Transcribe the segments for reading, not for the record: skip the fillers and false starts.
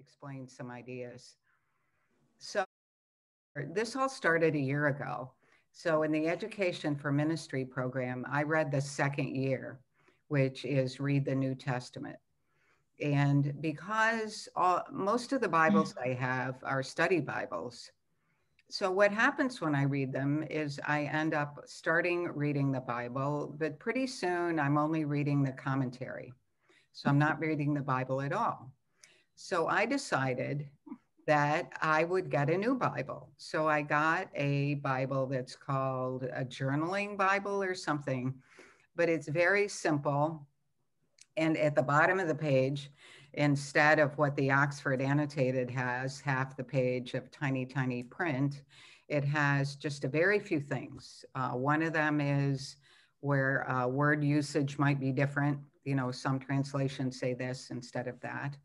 explain some ideas. So this all started a year ago. So in the Education for Ministry program, I read the second year, which is read the New Testament. And because most of the Bibles I have are study Bibles, so what happens when I read them is I end up starting reading the Bible, but pretty soon I'm only reading the commentary. So I'm not reading the Bible at all. So I decided that I would get a new Bible. So I got a Bible that's called a journaling Bible or something, but it's very simple. And at the bottom of the page, instead of what the Oxford Annotated has, half the page of tiny, tiny print, it has just a very few things. One of them is where word usage might be different. You know, some translations say this instead of that.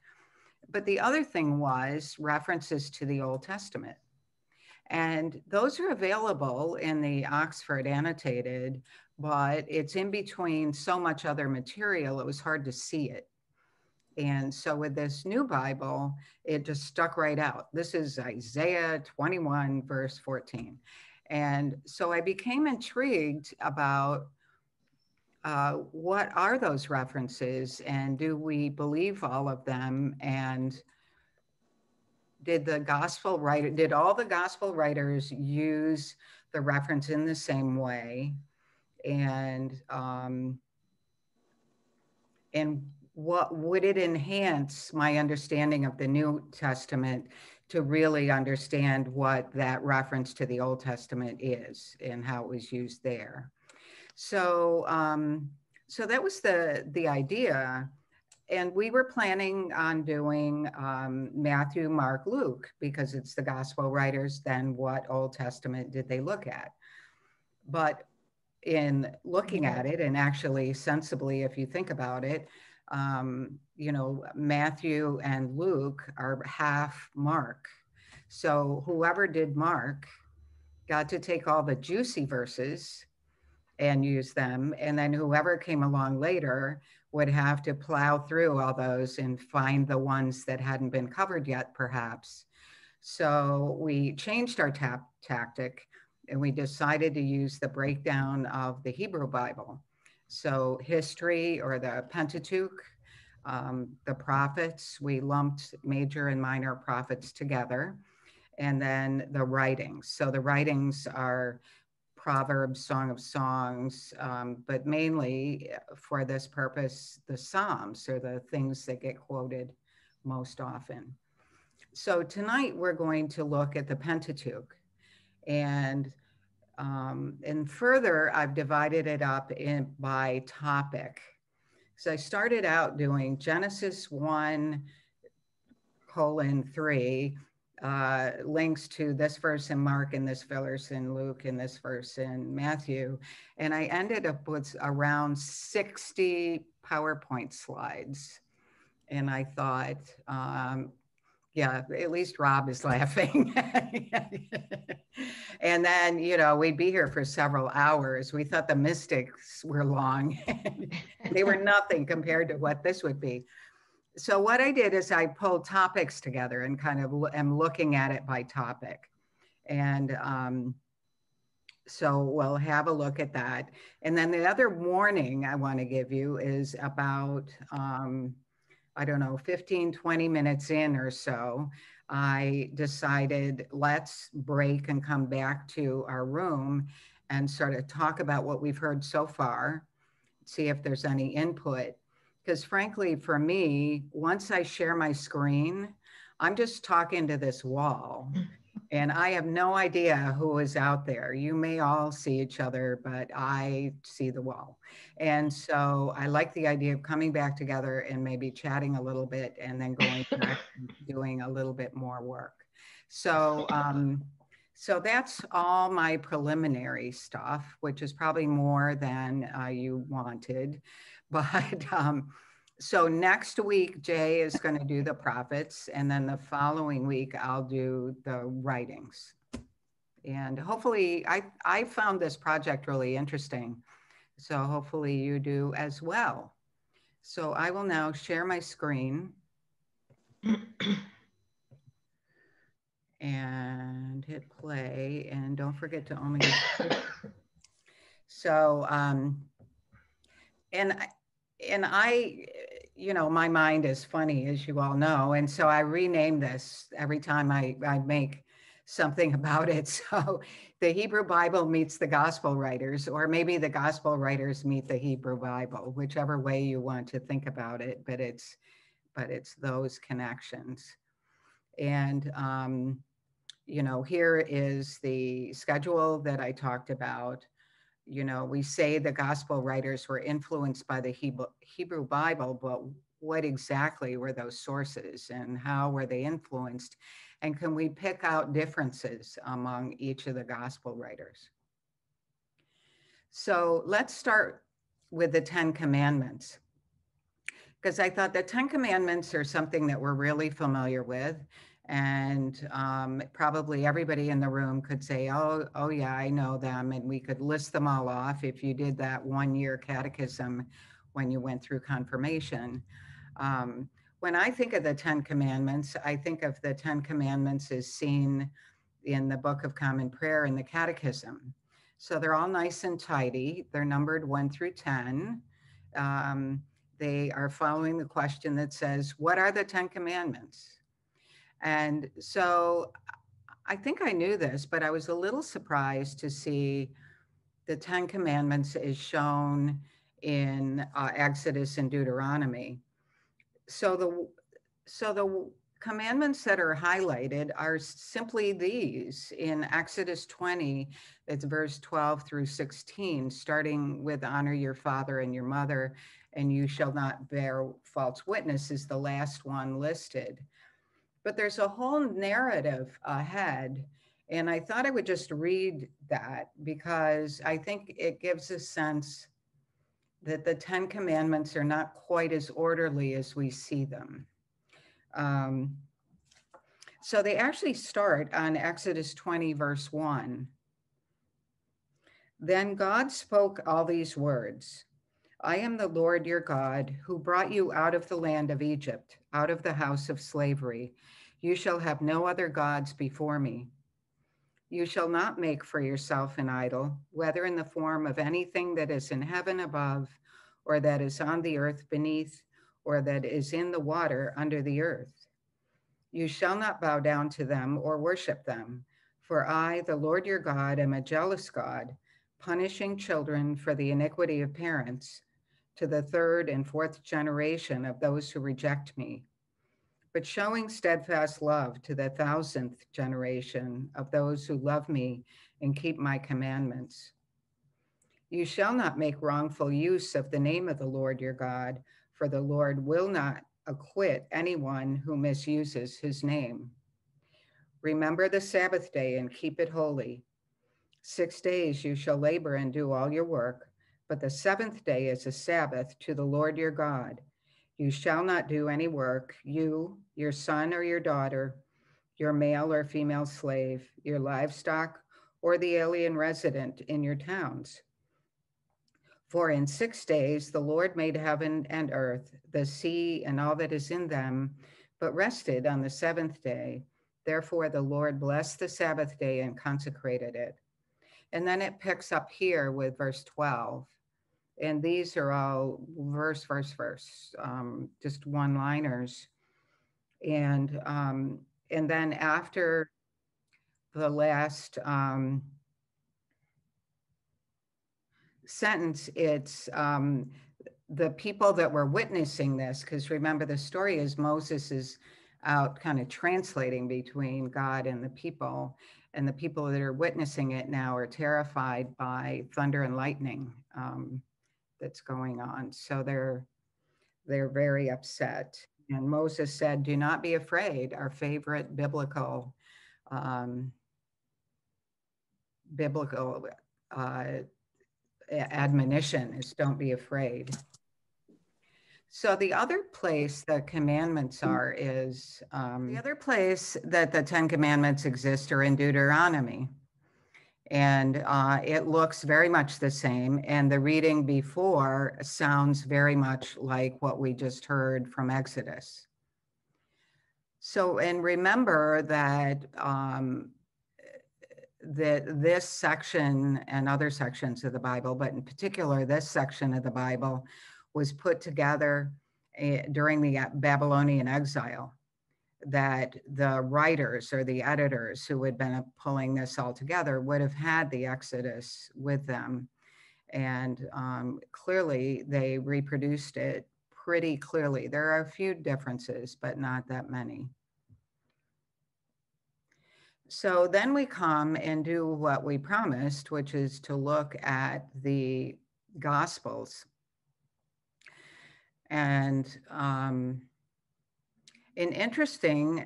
But the other thing was references to the Old Testament. And those are available in the Oxford Annotated, but it's in between so much other material, it was hard to see it. And so with this new Bible, it just stuck right out. This is Isaiah 21, verse 14. And so I became intrigued about what are those references and do we believe all of them? And did all the gospel writers use the reference in the same way? And what would it enhance my understanding of the New Testament to really understand what that reference to the Old Testament is and how it was used there? So, so that was the idea. And we were planning on doing Matthew, Mark, Luke, because it's the gospel writers. Then what Old Testament did they look at? But in looking at it, and actually sensibly, if you think about it, you know, Matthew and Luke are half Mark. So whoever did Mark got to take all the juicy verses and use them. And then whoever came along later would have to plow through all those and find the ones that hadn't been covered yet, perhaps. So we changed our tactic and we decided to use the breakdown of the Hebrew Bible. So history or the Pentateuch, the prophets, we lumped major and minor prophets together, and then the writings. So the writings are Proverbs, Song of Songs, but mainly for this purpose, the Psalms are the things that get quoted most often. So tonight we're going to look at the Pentateuch, and further I've divided it up by topic. So I started out doing Genesis 1:3, links to this verse in Mark and this verse in Luke and this verse in Matthew. And I ended up with around 60 PowerPoint slides. And I thought, yeah, at least Rob is laughing. And then, you know, we'd be here for several hours. We thought the mystics were long. They were nothing compared to what this would be. So what I did is I pulled topics together and kind of am looking at it by topic. And so we'll have a look at that. And then the other warning I want to give you is about, I don't know, 15, 20 minutes in or so, I decided let's break and come back to our room and sort of talk about what we've heard so far, see if there's any input. Because frankly, for me, once I share my screen, I'm just talking to this wall and I have no idea who is out there. You may all see each other, but I see the wall. And so I like the idea of coming back together and maybe chatting a little bit and then going back and doing a little bit more work. So, so that's all my preliminary stuff, which is probably more than you wanted. But so next week, Jay is going to do the prophets, and then the following week, I'll do the writings. And hopefully, I found this project really interesting. So hopefully you do as well. So I will now share my screen. and hit play, and don't forget to only use. So, and and I, my mind is funny, as you all know, and so I rename this every time I make something about it. So, the Hebrew Bible meets the Gospel writers, or maybe the Gospel writers meet the Hebrew Bible, whichever way you want to think about it. But it's those connections, and here is the schedule that I talked about. We say the gospel writers were influenced by the Hebrew Bible, but what exactly were those sources and how were they influenced? And can we pick out differences among each of the gospel writers? So let's start with the 10 Commandments, because I thought the 10 Commandments are something that we're really familiar with. And probably everybody in the room could say, oh, yeah, I know them. And we could list them all off if you did that 1-year catechism when you went through confirmation. Um, when I think of the 10 Commandments, I think of the 10 Commandments as seen in the Book of Common Prayer in the Catechism. So they're all nice and tidy. They're numbered 1 through 10. They are following the question that says, what are the 10 Commandments? And so I think I knew this, but I was a little surprised to see the 10 Commandments is shown in Exodus and Deuteronomy. So the commandments that are highlighted are simply these. In Exodus 20, it's verse 12 through 16, starting with honor your father and your mother, and you shall not bear false witness is the last one listed. But there's a whole narrative ahead. And I thought I would just read that because I think it gives a sense that the 10 Commandments are not quite as orderly as we see them. So they actually start on Exodus 20, verse 1. Then God spoke all these words. I am the Lord your God, who brought you out of the land of Egypt, out of the house of slavery. You shall have no other gods before me. You shall not make for yourself an idol, whether in the form of anything that is in heaven above, or that is on the earth beneath, or that is in the water under the earth. You shall not bow down to them or worship them, for I, the Lord your God, am a jealous God, punishing children for the iniquity of parents, to the third and fourth generation of those who reject me, but showing steadfast love to the 1,000th generation of those who love me and keep my commandments. You shall not make wrongful use of the name of the Lord your God, for the Lord will not acquit anyone who misuses his name. Remember the Sabbath day and keep it holy. 6 days you shall labor and do all your work, but the seventh day is a Sabbath to the Lord your God. You shall not do any work, you, your son or your daughter, your male or female slave, your livestock, or the alien resident in your towns. For in 6 days the Lord made heaven and earth, the sea and all that is in them, but rested on the seventh day. Therefore the Lord blessed the Sabbath day and consecrated it. And then it picks up here with verse 12. And these are all verse, just one-liners. And then after the last sentence, it's the people that were witnessing this, because remember the story is Moses is out kind of translating between God and the people that are witnessing it now are terrified by thunder and lightning that's going on. So they're very upset. And Moses said, do not be afraid. Our favorite biblical admonition is don't be afraid. So the other place the commandments are is, the other place that the 10 commandments exist are in Deuteronomy. And it looks very much the same. And the reading before sounds very much like what we just heard from Exodus. So, and remember that that this section and other sections of the Bible, but in particular this section of the Bible, was put together during the Babylonian exile. That the writers or the editors who had been pulling this all together would have had the Exodus with them. And clearly they reproduced it pretty clearly. There are a few differences, but not that many. So then we come and do what we promised, which is to look at the Gospels. And interesting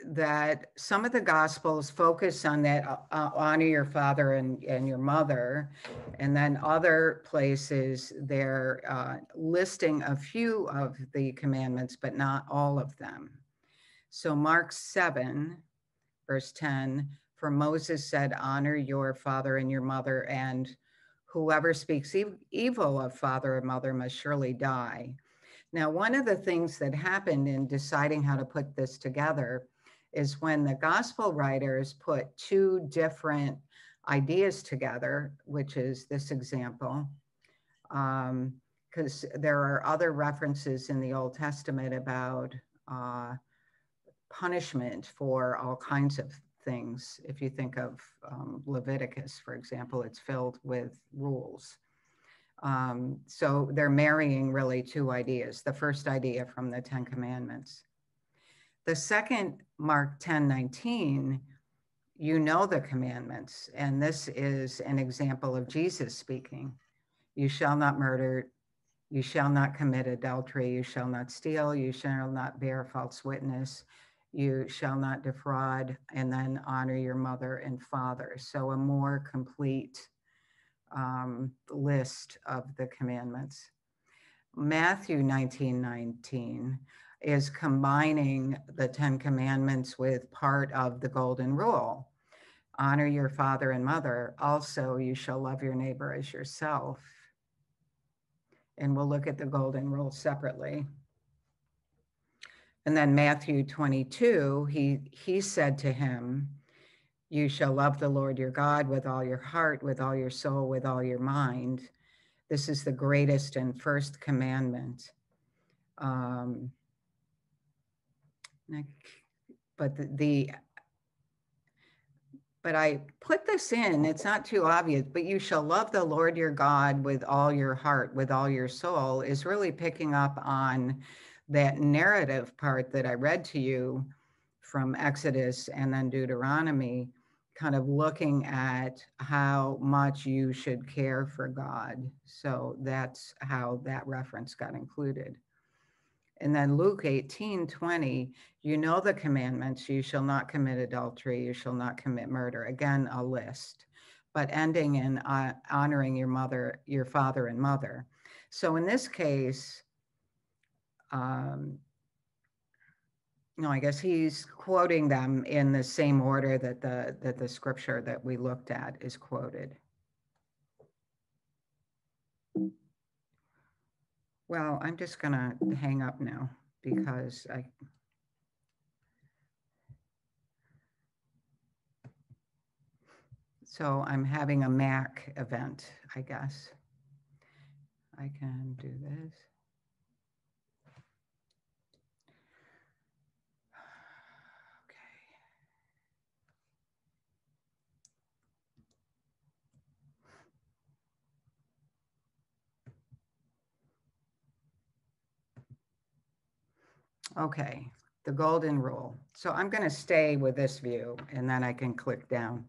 that some of the Gospels focus on that honor your father and your mother, and then other places they're listing a few of the commandments, but not all of them. So Mark 7, verse 10, for Moses said, honor your father and your mother, and whoever speaks evil of father or mother must surely die. Now, one of the things that happened in deciding how to put this together is when the gospel writers put two different ideas together, which is this example, because there are other references in the Old Testament about punishment for all kinds of things. If you think of Leviticus, for example, it's filled with rules. So they're marrying really two ideas. The first idea from the 10 Commandments. The second, Mark 10:19, you know the commandments. And this is an example of Jesus speaking. You shall not murder. You shall not commit adultery. You shall not steal. You shall not bear false witness. You shall not defraud. And then honor your mother and father. So a more complete list of the commandments. Matthew 19:19 is combining the 10 commandments with part of the golden rule. Honor your father and mother. Also, you shall love your neighbor as yourself. And we'll look at the golden rule separately. And then Matthew 22, he said to him, you shall love the Lord your God with all your heart, with all your soul, with all your mind. This is the greatest and first commandment. But I put this in, it's not too obvious, but you shall love the Lord your God with all your heart, with all your soul, is really picking up on that narrative part that I read to you from Exodus and then Deuteronomy, kind of looking at how much you should care for God. So that's how that reference got included. And then Luke 18:20, you know the commandments, you shall not commit adultery, you shall not commit murder. Again, a list, but ending in honoring your mother, your father and mother. So in this case, no, I guess he's quoting them in the same order that the scripture that we looked at is quoted. Well, I'm just gonna hang up now because so I'm having a Mac event, I guess. I can do this. Okay, the golden rule. So I'm going to stay with this view and then I can click down.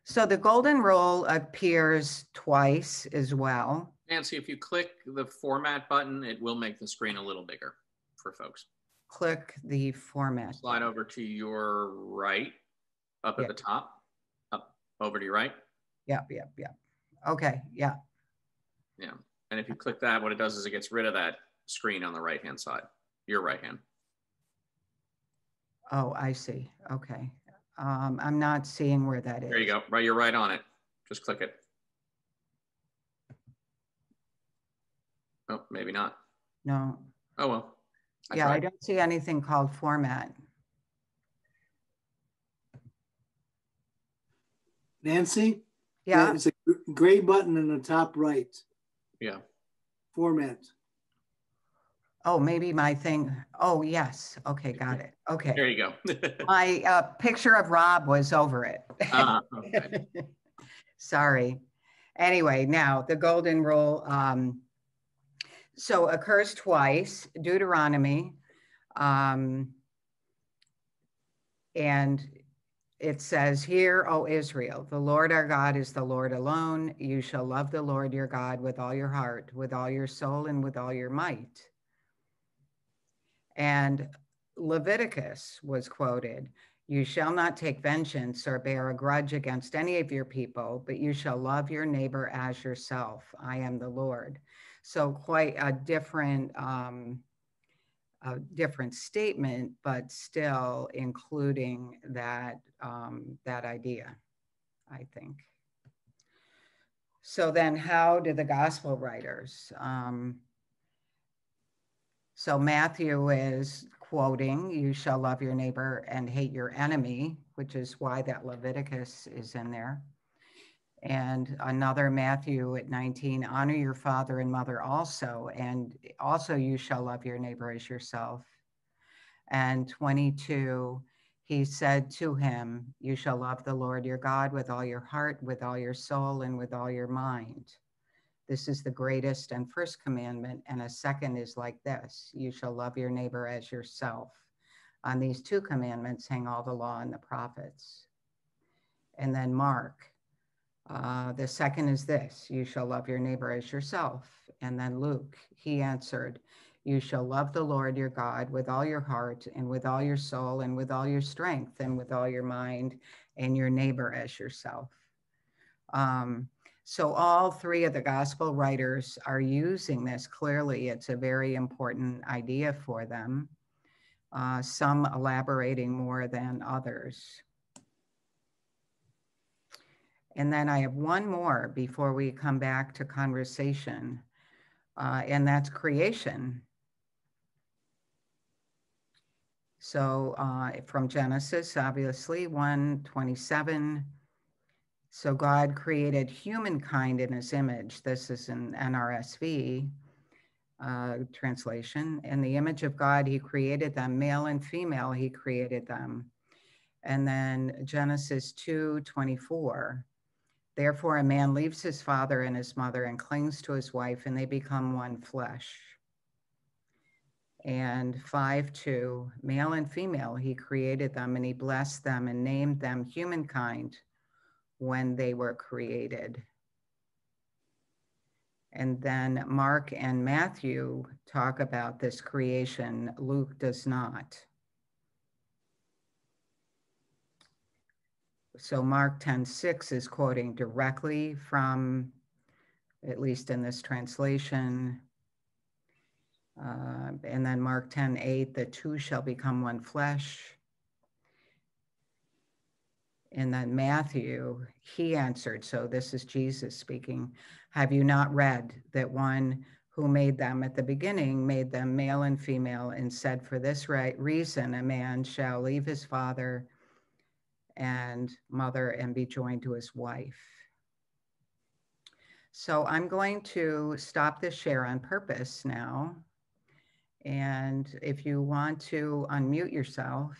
So the golden rule appears twice as well. Nancy, if you click the format button, it will make the screen a little bigger for folks. Click the format. Slide over to your right, up at the top, up over to your right. Yep. Okay, yeah. Yeah, and if you click that, what it does is it gets rid of that screen on the right-hand side, your right hand. Oh, I see, okay. I'm not seeing where that is. There you go, right, you're right on it. Just click it. Oh, maybe not. No. Oh, well. Yeah, I don't see anything called format. Nancy? Yeah. It's a gray button in the top right. Yeah. Format. Oh, maybe my thing. Oh, yes. Okay, got it. Okay. There you go. My picture of Rob was over it. Okay. Sorry. Anyway, now the golden rule. So occurs twice, Deuteronomy. And it says, "Hear, O Israel, the Lord our God is the Lord alone. You shall love the Lord your God with all your heart, with all your soul, and with all your might." And Leviticus was quoted, "You shall not take vengeance or bear a grudge against any of your people, but you shall love your neighbor as yourself. I am the Lord." So quite a different statement, but still including that that idea, I think. So then, how do the gospel writers? So Matthew is quoting, "You shall love your neighbor and hate your enemy," which is why that Leviticus is in there. And another Matthew at 19, "Honor your father and mother also, and also you shall love your neighbor as yourself." And 22, he said to him, "You shall love the Lord your God with all your heart, with all your soul, and with all your mind. This is the greatest and first commandment, and a second is like this: you shall love your neighbor as yourself. On these two commandments hang all the law and the prophets." And then Mark, the second is this: you shall love your neighbor as yourself. And then Luke, he answered, "You shall love the Lord your God with all your heart and with all your soul and with all your strength and with all your mind, and your neighbor as yourself." So all three of the gospel writers are using this. Clearly, it's a very important idea for them, some elaborating more than others. And then I have one more before we come back to conversation, and that's creation. So from Genesis, obviously, 1:27. "So God created humankind in his image." This is an NRSV translation. "In the image of God, he created them, male and female, he created them." And then Genesis 2:24. "Therefore, a man leaves his father and his mother and clings to his wife, and they become one flesh." And 5:2, "Male and female, he created them, and he blessed them and named them humankind when they were created." And then Mark and Matthew talk about this creation. Luke does not. So Mark 10:6 is quoting directly from, at least in this translation. And then Mark 10:8, "The two shall become one flesh." And then Matthew, he answered, so this is Jesus speaking, "Have you not read that one who made them at the beginning made them male and female, and said, for this reason a man shall leave his father and mother and be joined to his wife." So I'm going to stop the share on purpose now. And if you want to unmute yourself.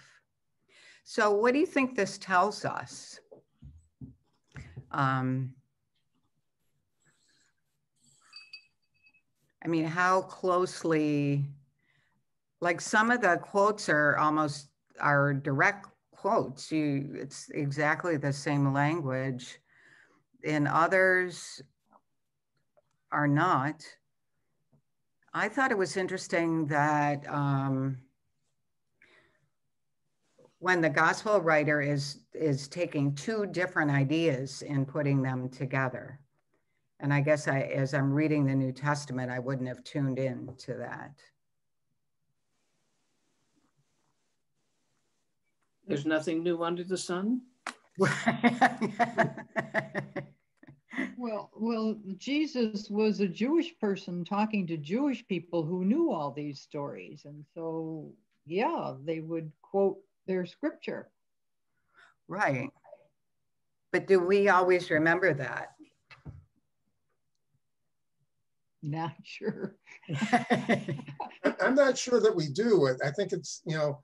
So what do you think this tells us? I mean, how closely, like some of the quotes are direct quotes. It's exactly the same language, and others are not. I thought it was interesting that when the gospel writer is taking two different ideas and putting them together. And I guess as I'm reading the New Testament, I wouldn't have tuned in to that. There's nothing new under the sun? Well, Well, Jesus was a Jewish person talking to Jewish people who knew all these stories. And so, yeah, they would quote their scripture. Right. But do we always remember that? Not sure. I'm not sure that we do. I think it's, you know,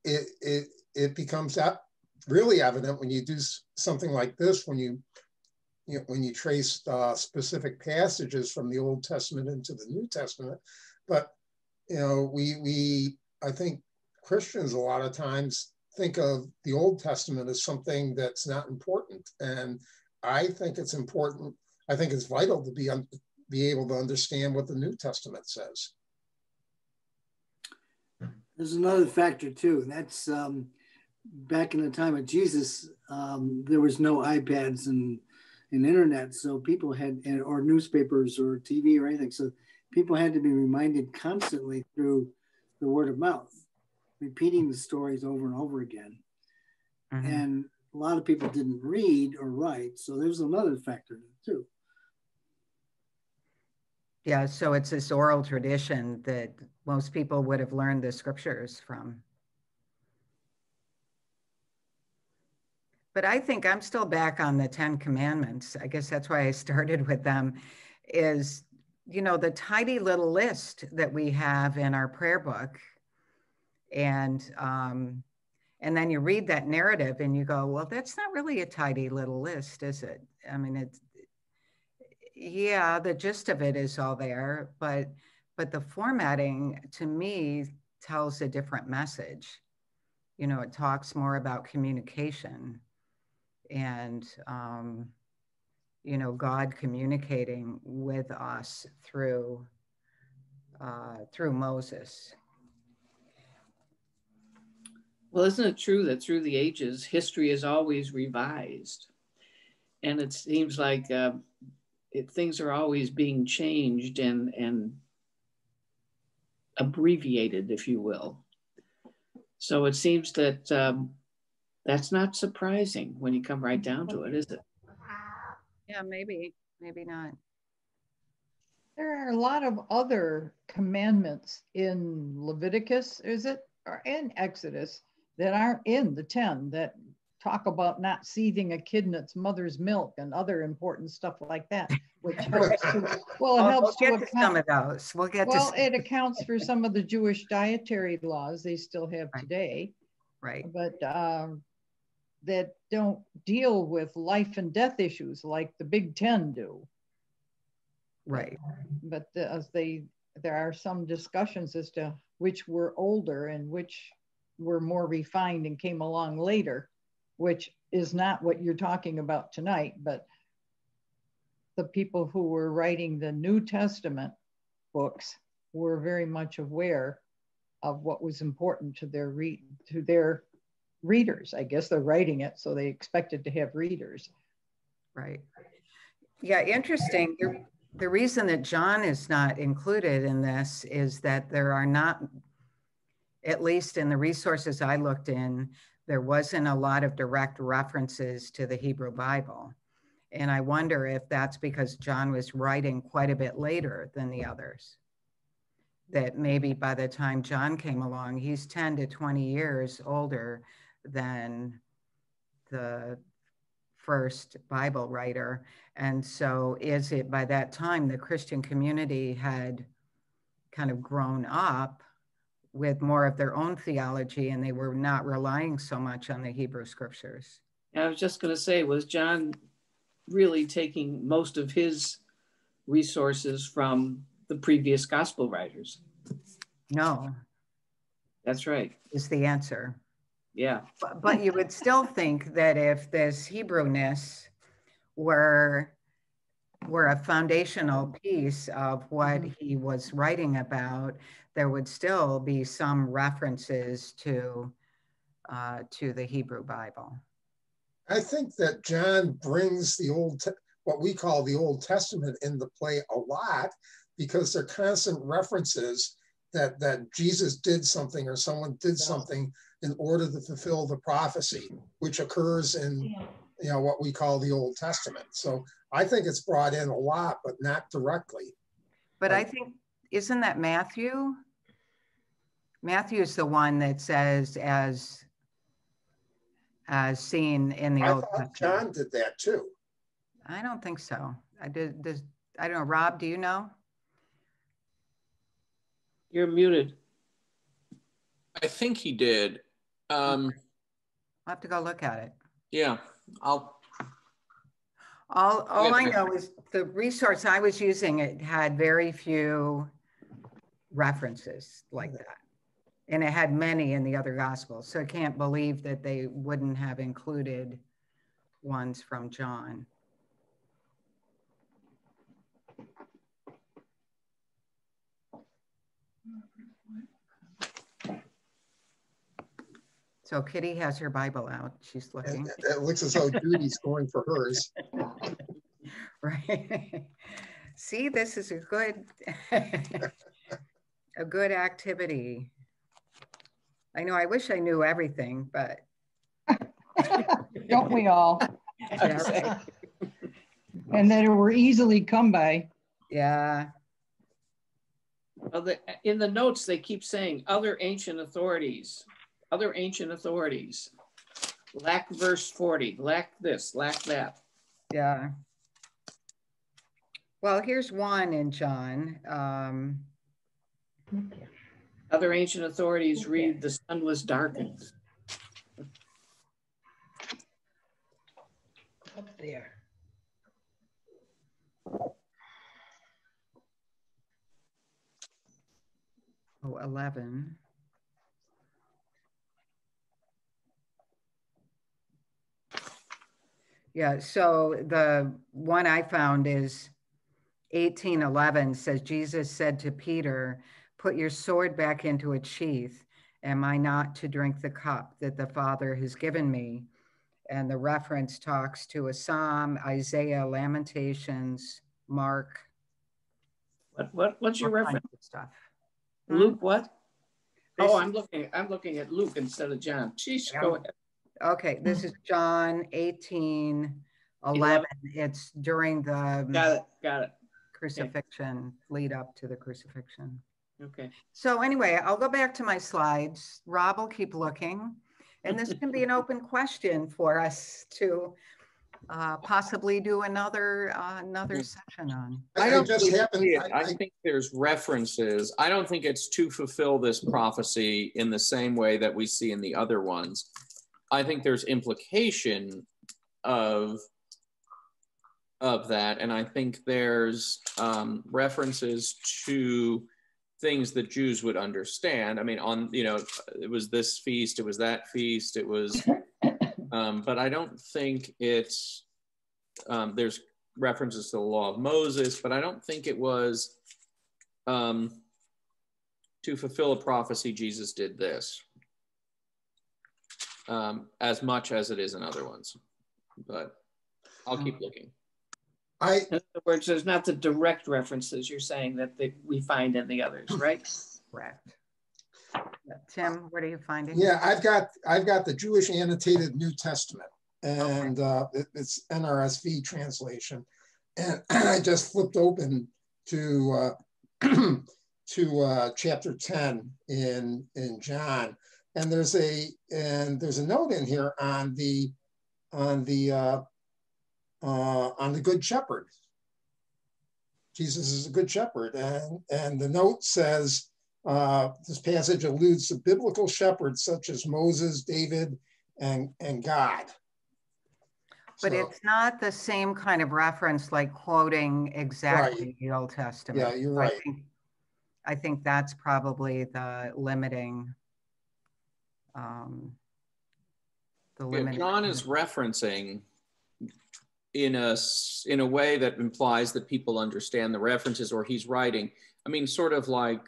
it becomes really evident when you do something like this, when you trace specific passages from the Old Testament into the New Testament. But, you know, I think Christians a lot of times think of the Old Testament as something that's not important. And I think it's important. I think it's vital to be able to understand what the New Testament says. There's another factor too, and that's back in the time of Jesus, there was no iPads and internet, so people had, or newspapers or TV or anything, so people had to be reminded constantly through the word of mouth, repeating the stories over and over again. Mm-hmm. And a lot of people didn't read or write, so there's another factor too. Yeah, so it's this oral tradition that most people would have learned the scriptures from. But I think I'm still back on the 10 Commandments. I guess that's why I started with them, is, you know, the tidy little list that we have in our prayer book. And then you read that narrative and you go, well, that's not really a tidy little list, is it? I mean, yeah, the gist of it is all there, but the formatting to me tells a different message. You know, it talks more about communication and, you know, God communicating with us through Moses. Well, isn't it true that through the ages, history is always revised? And it seems like things are always being changed and abbreviated, if you will. So it seems that that's not surprising when you come right down to it, is it? Yeah, maybe not. There are a lot of other commandments in Leviticus, is it, or in Exodus, that aren't in the 10, that talk about not seething a kid in its mother's milk and other important stuff like that, which helps to, well, it helps we'll to get to some of those. We'll get to some. It accounts for some of the Jewish dietary laws they still have today. Right. But that don't deal with life and death issues like the Big 10 do. Right. But there are some discussions as to which were older and which were more refined and came along later, which is not what you're talking about tonight. But the people who were writing the New Testament books were very much aware of what was important to their readers. I guess they're writing it, so they expected to have readers. Right. Yeah, interesting. The reason that John is not included in this is that there are not, at least in the resources I looked in, there wasn't a lot of direct references to the Hebrew Bible. And I wonder if that's because John was writing quite a bit later than the others. That maybe by the time John came along, he's 10 to 20 years older than the first Bible writer. And so is it by that time the Christian community had kind of grown up with more of their own theology and they were not relying so much on the Hebrew scriptures? I was just going to say, was John really taking most of his resources from the previous gospel writers? No. That's right. Is the answer. Yeah. But you would still think that if this Hebrewness were a foundational piece of what he was writing about, there would still be some references to the Hebrew Bible. I think that John brings what we call the Old Testament into play a lot because they're constant references that Jesus did something or someone did something in order to fulfill the prophecy, which occurs in you know, what we call the Old Testament. So I think it's brought in a lot, but not directly. But I think, isn't that Matthew? Matthew is the one that says as seen in the I Old thought Testament. John did that too. I don't think so. I don't know. Rob, do you know? You're muted. I think he did. I'll have to go look at it. Yeah, All I know is the resource I was using, it had very few references like that. And it had many in the other gospels. So I can't believe that they wouldn't have included ones from John. So Kitty has her Bible out. She's looking. It looks as though Judy's going for hers. Right. See, this is a good activity. I know, I wish I knew everything, but. Don't we all? Yeah, right. And that were easily come by. Yeah. Well, in the notes, they keep saying other ancient authorities, lack verse 40, lack this, lack that. Yeah. Well, here's one in John. Other ancient authorities read the sun was darkened. Up there. Oh, 11. Yeah, so the one I found is 18:11 says, Jesus said to Peter, put your sword back into its sheath. Am I not to drink the cup that the Father has given me? And the reference talks to a Psalm, Isaiah, Lamentations, Mark. What's your reference? Stuff. Luke what? This I'm looking at Luke instead of John. Jeez, Yeah. go ahead. Okay, this is John 18:11. It's during the Got it. crucifixion, lead up to the crucifixion. Okay. So anyway, I'll go back to my slides. Rob will keep looking. And this can be an open question for us to possibly do another session on. I think there's references. I don't think it's to fulfill this prophecy in the same way that we see in the other ones. I think there's implication of that, and I think there's references to things that Jews would understand. I mean, it was this feast, it was that feast, it was, but I don't think it's, there's references to the law of Moses, but I don't think it was to fulfill a prophecy, Jesus did this, as much as it is in other ones, but I'll keep looking. In other words, there's not the direct references you're saying that we find in the others, right? Correct. Tim, what are you finding? Yeah, I've got the Jewish Annotated New Testament, and it's NRSV translation, and I just flipped open to chapter 10 in John, and there's a note in here on the Good Shepherd. Jesus is a good shepherd, and the note says this passage alludes to biblical shepherds such as Moses, David, and God. But it's not the same kind of reference like quoting exactly the Old Testament. Yeah, you're right. I think that's probably the limiting. John is referencing in a way that implies that people understand the references, or he's writing. I mean, sort of like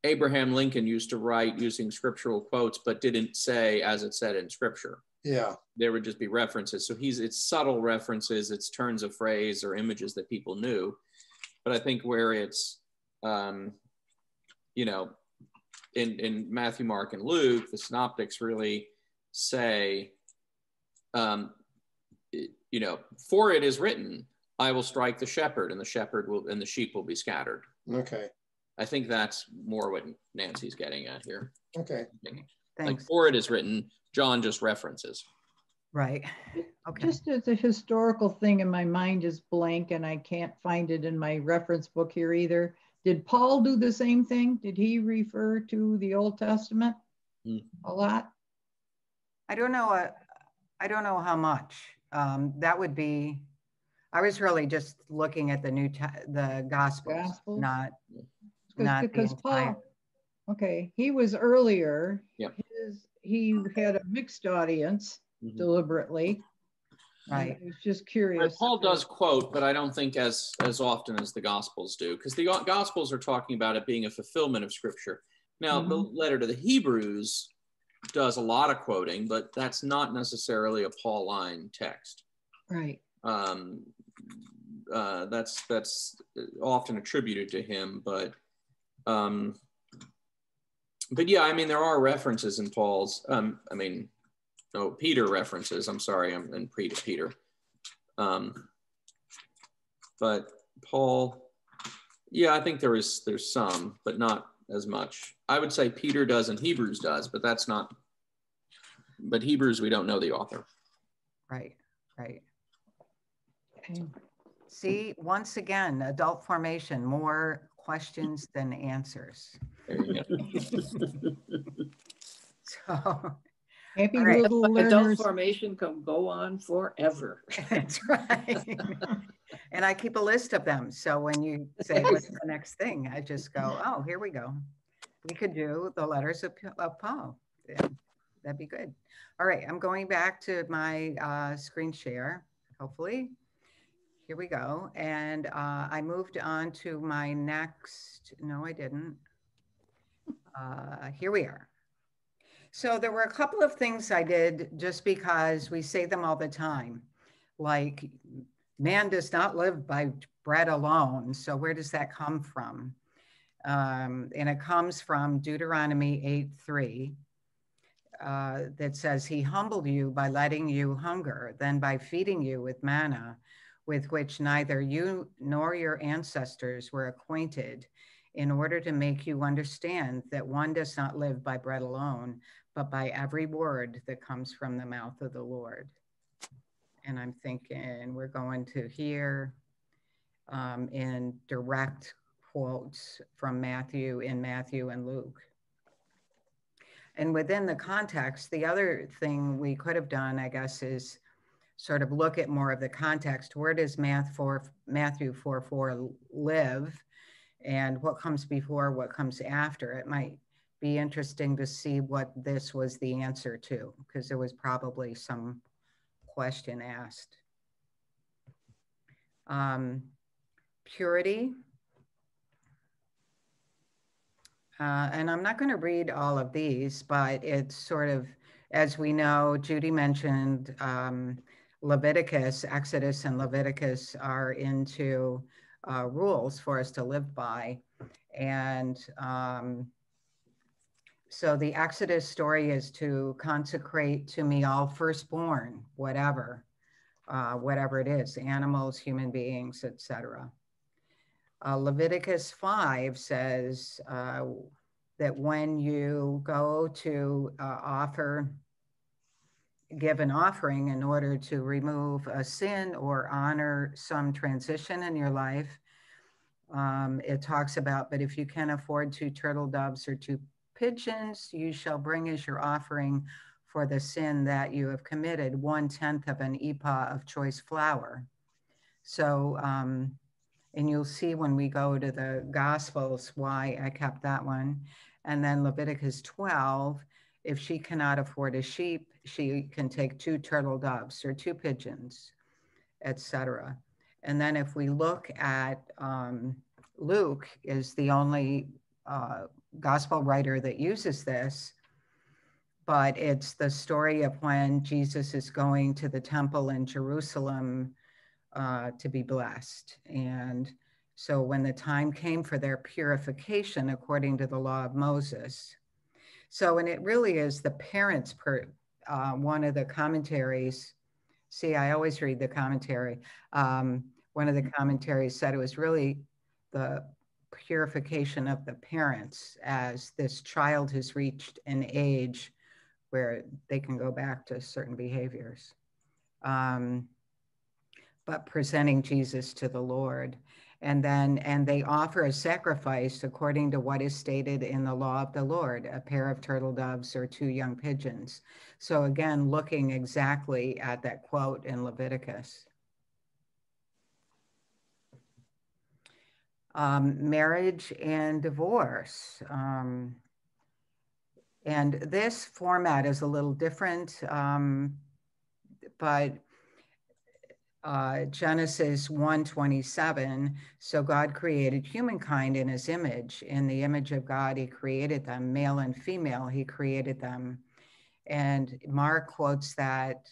Abraham Lincoln used to write using scriptural quotes, but didn't say as it said in scripture. Yeah. There would just be references. So it's subtle references, it's turns of phrase or images that people knew. But I think where it's, in Matthew, Mark, and Luke, the synoptics really say, you know, for it is written, I will strike the shepherd, and the shepherd will, and the sheep will be scattered. Okay. I think that's more what Nancy's getting at here. Okay. Like, for it is written, John just references. Right. Okay. Just as a historical thing, and my mind is blank and I can't find it in my reference book here either. Did Paul do the same thing? Did he refer to the Old Testament a lot? I don't know. I don't know how much. That would be. I was really just looking at the Gospels, not the because entire. Paul. Okay, he was earlier. Yep. He had a mixed audience deliberately. Right. I was just curious. Paul does quote, but I don't think as often as the Gospels do, because the Gospels are talking about it being a fulfillment of Scripture. Now, the letter to the Hebrews does a lot of quoting, but that's not necessarily a Pauline text. Right. That's often attributed to him, but yeah, I mean, there are references in Paul's. Peter references. I'm sorry, I'm in Peter. But Paul, yeah, I think there's some, but not as much. I would say Peter does and Hebrews does, but that's not. But Hebrews, we don't know the author. Right. Right. Okay. See, once again, adult formation, more questions than answers. There you go. So, happy right. little learners. Adult formation can go on forever. That's right. And I keep a list of them. So when you say, what's the next thing? I just go, oh, here we go. We could do the letters of Paul. Yeah, that'd be good. All right, I'm going back to my screen share, hopefully. Here we go. And I moved on to my next, no, I didn't. Here we are. So there were a couple of things I did just because we say them all the time. Like, man does not live by bread alone. So where does that come from? And it comes from Deuteronomy 8:3. That says, he humbled you by letting you hunger, then by feeding you with manna, with which neither you nor your ancestors were acquainted, in order to make you understand that one does not live by bread alone, but by every word that comes from the mouth of the Lord. And I'm thinking we're going to hear in direct quotes from Matthew and Luke. And within the context, the other thing we could have done, I guess, is sort of look at more of the context. Where does Matthew 4:4 live, and what comes before, what comes after? It might be interesting to see what this was the answer to, because there was probably some question asked. Purity. And I'm not going to read all of these, but it's sort of, as we know, Judy mentioned Leviticus, Exodus and Leviticus are into rules for us to live by. And so the Exodus story is to consecrate to me all firstborn, whatever it is, animals, human beings, etc. Leviticus 5 says that when you go to give an offering in order to remove a sin or honor some transition in your life, it talks about, but if you can afford 2 turtle doves or 2 pigeons, you shall bring as your offering for the sin that you have committed 1/10 of an ephah of choice flour. So, and you'll see when we go to the Gospels why I kept that one. And then Leviticus 12, if she cannot afford a sheep, she can take 2 turtle doves or 2 pigeons, etc. And then if we look at Luke is the only gospel writer that uses this, but it's the story of when Jesus is going to the temple in Jerusalem to be blessed. And so when the time came for their purification according to the law of Moses. So, and it really is the parents, one of the commentaries See, I always read the commentary. One of the commentaries said it was really the purification of the parents as this child has reached an age where they can go back to certain behaviors. But presenting Jesus to the Lord. And they offer a sacrifice according to what is stated in the law of the Lord, a pair of turtle doves or 2 young pigeons. So again, looking exactly at that quote in Leviticus. Marriage and divorce. And this format is a little different, but Genesis 1:27, so God created humankind in his image. In the image of God, he created them, male and female, he created them. And Mark quotes that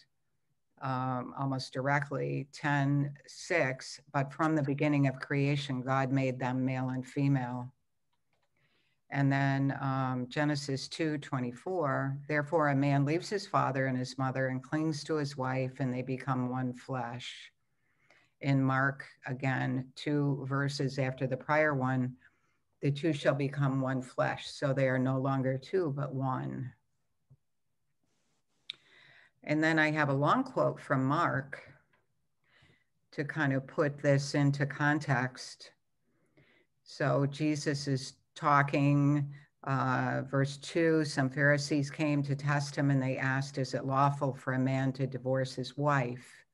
almost directly, 10:6, but from the beginning of creation, God made them male and female. And then Genesis 2:24, therefore a man leaves his father and his mother and clings to his wife, and they become one flesh. In Mark, again, 2 verses after the prior one, the 2 shall become one flesh. So they are no longer 2, but 1. And then I have a long quote from Mark to kind of put this into context. So Jesus is talking, verse 2, some Pharisees came to test him and they asked, is it lawful for a man to divorce his wife?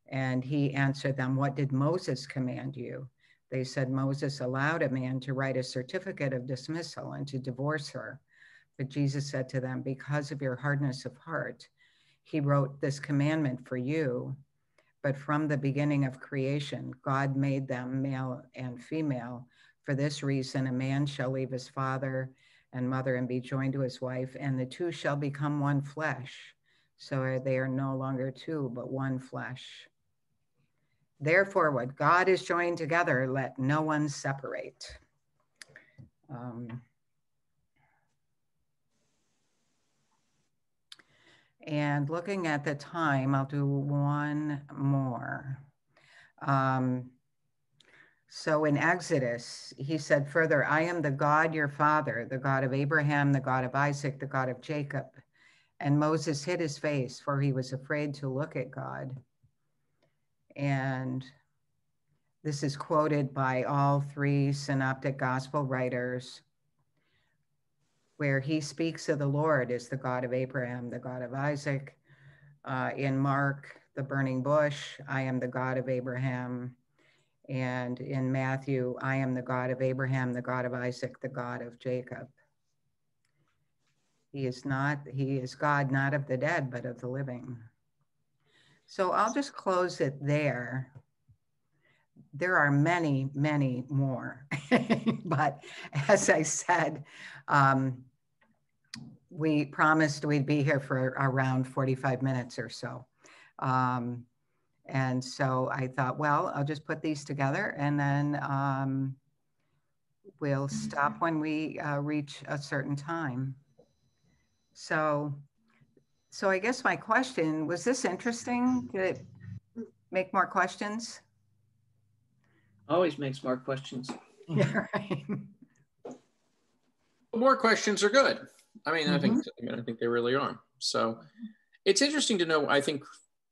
And he answered them, what did Moses command you? They said, Moses allowed a man to write a certificate of dismissal and to divorce her. But Jesus said to them, because of your hardness of heart, he wrote this commandment for you. But from the beginning of creation, God made them male and female. For this reason, a man shall leave his father and mother and be joined to his wife, and the 2 shall become one flesh. So they are no longer 2, but one flesh. Therefore, what God has joined together, let no one separate. And looking at the time, I'll do one more. So in Exodus, he said further, I am the God, your father, the God of Abraham, the God of Isaac, the God of Jacob. And Moses hid his face, for he was afraid to look at God. And this is quoted by all 3 synoptic gospel writers, where he speaks of the Lord as the God of Abraham, the God of Isaac. In Mark, the burning bush, I am the God of Abraham. And in Matthew, I am the God of Abraham, the God of Isaac, the God of Jacob. He is God, not of the dead, but of the living. So I'll just close it there. There are many, many more. But as I said, we promised we'd be here for around 45 minutes or so. And so I thought, well, I'll just put these together and then we'll stop when we reach a certain time. So I guess my question, was this interesting? Did it make more questions? Always makes more questions. Yeah, right. More questions are good. I mean, I think they really are. So it's interesting to know, I think,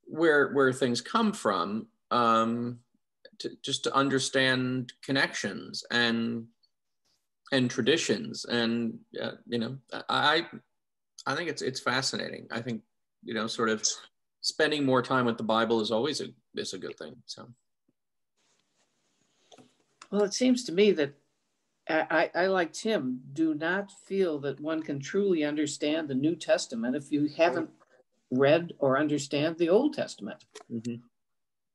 where things come from, just to understand connections and traditions. And I think it's fascinating. I think, sort of spending more time with the Bible is always a good thing. So, well, it seems to me that I like Tim, do not feel that one can truly understand the New Testament if you haven't read or understand the Old Testament. Mm-hmm.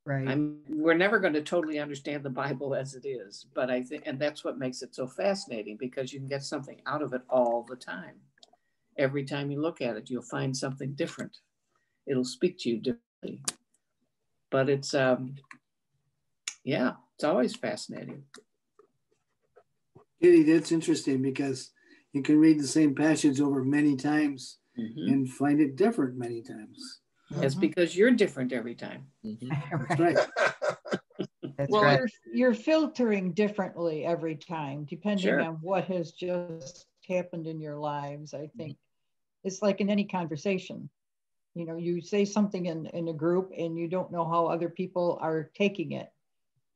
Right. We're never going to totally understand the Bible as it is, but I think, and that's what makes it so fascinating, because you can get something out of it all the time. Every time you look at it, you'll find something different. It'll speak to you differently. But it's, it's always fascinating. Kitty, that's interesting, because you can read the same passage over many times and find it different many times. It's because you're different every time. That's right. That's Well, right. You're filtering differently every time, depending Sure. on what has just happened in your lives. I think it's like in any conversation. You know, you say something in a group and you don't know how other people are taking it.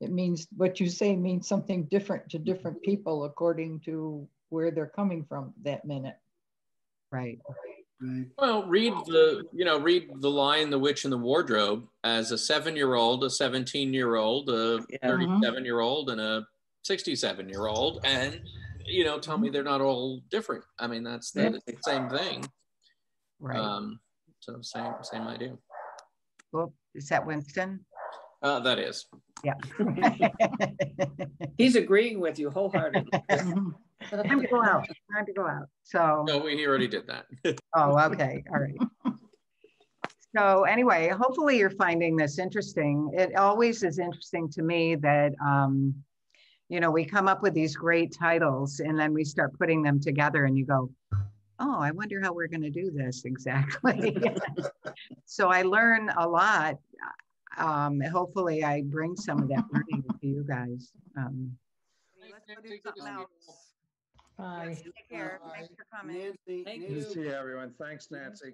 It means what you say means something different to different people according to where they're coming from that minute. Right. Right. Well, read the line "The Witch in the Wardrobe" as a 7-year-old, a 17-year-old, a 37-year-old, and a 67-year-old, and tell me they're not all different. I mean, that's the same thing. Right. So same idea. Well, is that Winston? That is. Yeah. He's agreeing with you wholeheartedly. Time to go out. Time to go out. So. No, he already did that. Oh, okay. All right. So anyway, hopefully you're finding this interesting. It always is interesting to me that, we come up with these great titles and then we start putting them together and you go, oh, I wonder how we're going to do this exactly. So I learn a lot. Hopefully I bring some of that learning to you guys. Let's go do something else. Bye. Take care. Thanks for coming. Nancy, Thank Nancy. you. Good to see everyone. Thanks, Nancy.